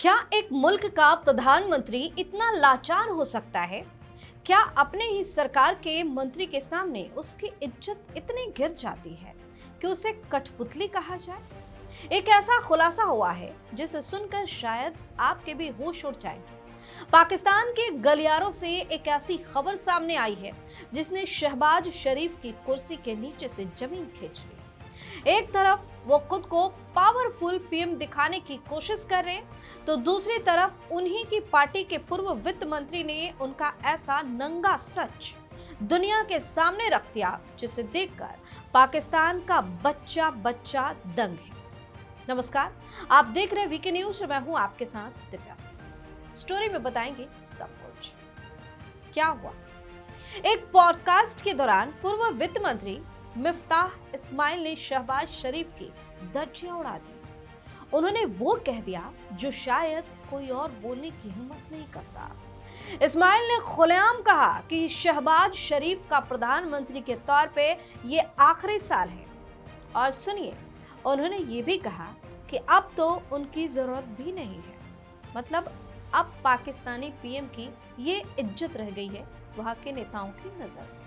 क्या एक मुल्क का प्रधानमंत्री इतना लाचार हो सकता है? क्या अपने ही सरकार के मंत्री के सामने उसकी इज्जत इतनी गिर जाती है कि उसे कठपुतली कहा जाए? एक ऐसा खुलासा हुआ है जिसे सुनकर शायद आपके भी होश उड़ जाएंगे। पाकिस्तान के गलियारों से एक ऐसी खबर सामने आई है जिसने शहबाज शरीफ की कुर्सी के नीचे से जमीन खींच ली। एक तरफ वो खुद को पावरफुल पीएम दिखाने की कोशिश कर रहे हैं, तो दूसरी तरफ उन्हीं की पार्टी के पूर्व वित्त मंत्री ने उनका ऐसा नंगा सच दुनिया के सामने रख दिया जिसे देखकर पाकिस्तान का बच्चा बच्चा दंग है। नमस्कार, आप देख रहे हैं वीके न्यूज और मैं हूं आपके साथ दिव्या सिंह। स्टोरी में बताएंगे सब कुछ। क्या हुआ? एक पॉडकास्ट के दौरान पूर्व वित्त मंत्री मिफ्ताह इस्माइल ने शहबाज शरीफ की धज्जियां उड़ा दी। उन्होंने वो कह दिया जो शायद कोई और बोलने की हिम्मत नहीं करता। इस्माइल ने खुलेआम कहा कि शहबाज शरीफ का प्रधानमंत्री के तौर पे ये आखिरी साल है। और सुनिए, उन्होंने ये भी कहा कि अब तो उनकी जरूरत भी नहीं है। मतलब अब पाकिस्तानी पीएम की ये इज्जत रह गई है वहां के नेताओं की नजर में।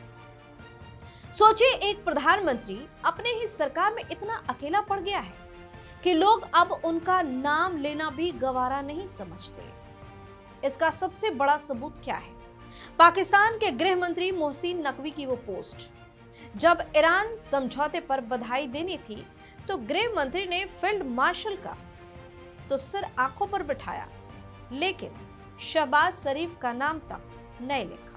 सोचिए, एक प्रधानमंत्री अपने ही सरकार में इतना अकेला पड़ गया है कि लोग अब उनका नाम लेना भी गवारा नहीं समझते। इसका सबसे बड़ा सबूत क्या है? पाकिस्तान के गृह मंत्री मोहसिन नकवी की वो पोस्ट। जब ईरान समझौते पर बधाई देनी थी तो गृह मंत्री ने फील्ड मार्शल का तो सिर आंखों पर बिठाया, लेकिन शहबाज शरीफ का नाम तक नहीं लिखा।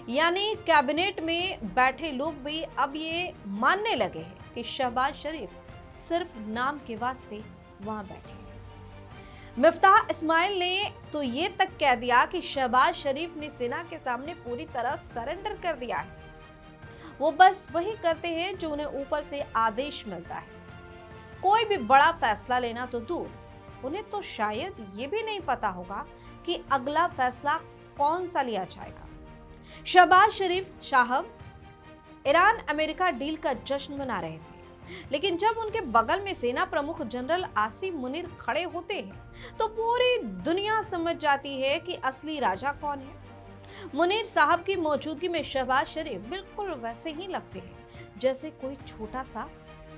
यानी कैबिनेट में बैठे लोग भी अब ये मानने लगे हैं कि शहबाज शरीफ सिर्फ नाम के वास्ते वहां बैठे हैं। मिफ्ताह इस्माइल ने तो ये तक कह दिया कि शहबाज शरीफ ने सेना के सामने पूरी तरह सरेंडर कर दिया है। वो बस वही करते हैं जो उन्हें ऊपर से आदेश मिलता है। कोई भी बड़ा फैसला लेना तो दूर, उन्हें तो शायद ये भी नहीं पता होगा कि अगला फैसला कौन सा लिया जाएगा। शहबाज शरीफ साहब ईरान अमेरिका डील का जश्न मना रहे थे, लेकिन जब उनके बगल में सेना प्रमुख जनरल आसिम मुनीर खड़े होते हैं तो पूरी दुनिया समझ जाती है कि असली राजा कौन है। मुनीर साहब की मौजूदगी में शहबाज शरीफ बिल्कुल वैसे ही लगते हैं जैसे कोई छोटा सा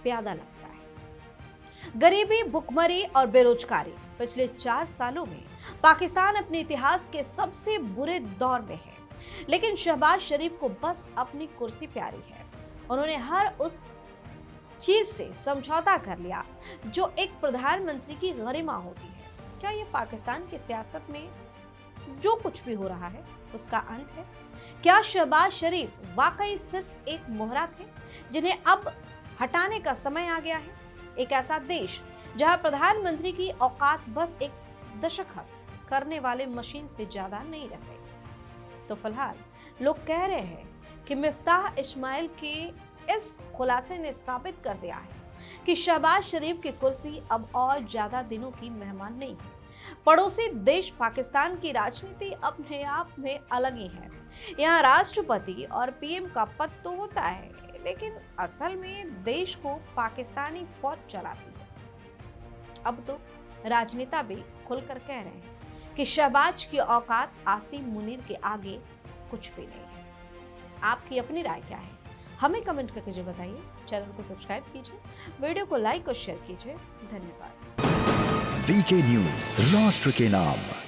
प्यादा लगता है। गरीबी, भुखमरी और बेरोजगारी पिछले 4 सालों में पाकिस्तान अपने इतिहास के सबसे बुरे दौर में है, लेकिन शहबाज शरीफ को बस अपनी कुर्सी प्यारी है। उन्होंने हर उस चीज से समझौता कर लिया जो एक प्रधानमंत्री की गरिमा होती है। क्या ये पाकिस्तान की सियासत में जो कुछ भी हो रहा है उसका अंत है? क्या शहबाज शरीफ वाकई सिर्फ एक मोहरा थे जिन्हें अब हटाने का समय आ गया है? एक ऐसा देश जहां प्रधानमंत्री की औकात बस एक दस्तखत करने वाले मशीन से ज्यादा नहीं रह गई। तो फिलहाल लोग कह रहे हैं कि मिफ्ताह इस्माइल के इस खुलासे ने साबित कर दिया है कि शहबाज शरीफ की कुर्सी अब और ज्यादा दिनों की मेहमान नहीं है। पड़ोसी देश पाकिस्तान की राजनीति अपने आप में अलग ही है। यहाँ राष्ट्रपति और पीएम का पद तो होता है, लेकिन असल में देश को पाकिस्तानी फौज चलाती है। अब तो राजनेता भी खुलकर कह रहे हैं कि शहबाज की औकात आसिम मुनीर के आगे कुछ भी नहीं है। आपकी अपनी राय क्या है? हमें कमेंट करके जो बताइए। चैनल को सब्सक्राइब कीजिए, वीडियो को लाइक और शेयर कीजिए। धन्यवाद। वीके न्यूज, राष्ट्र के नाम।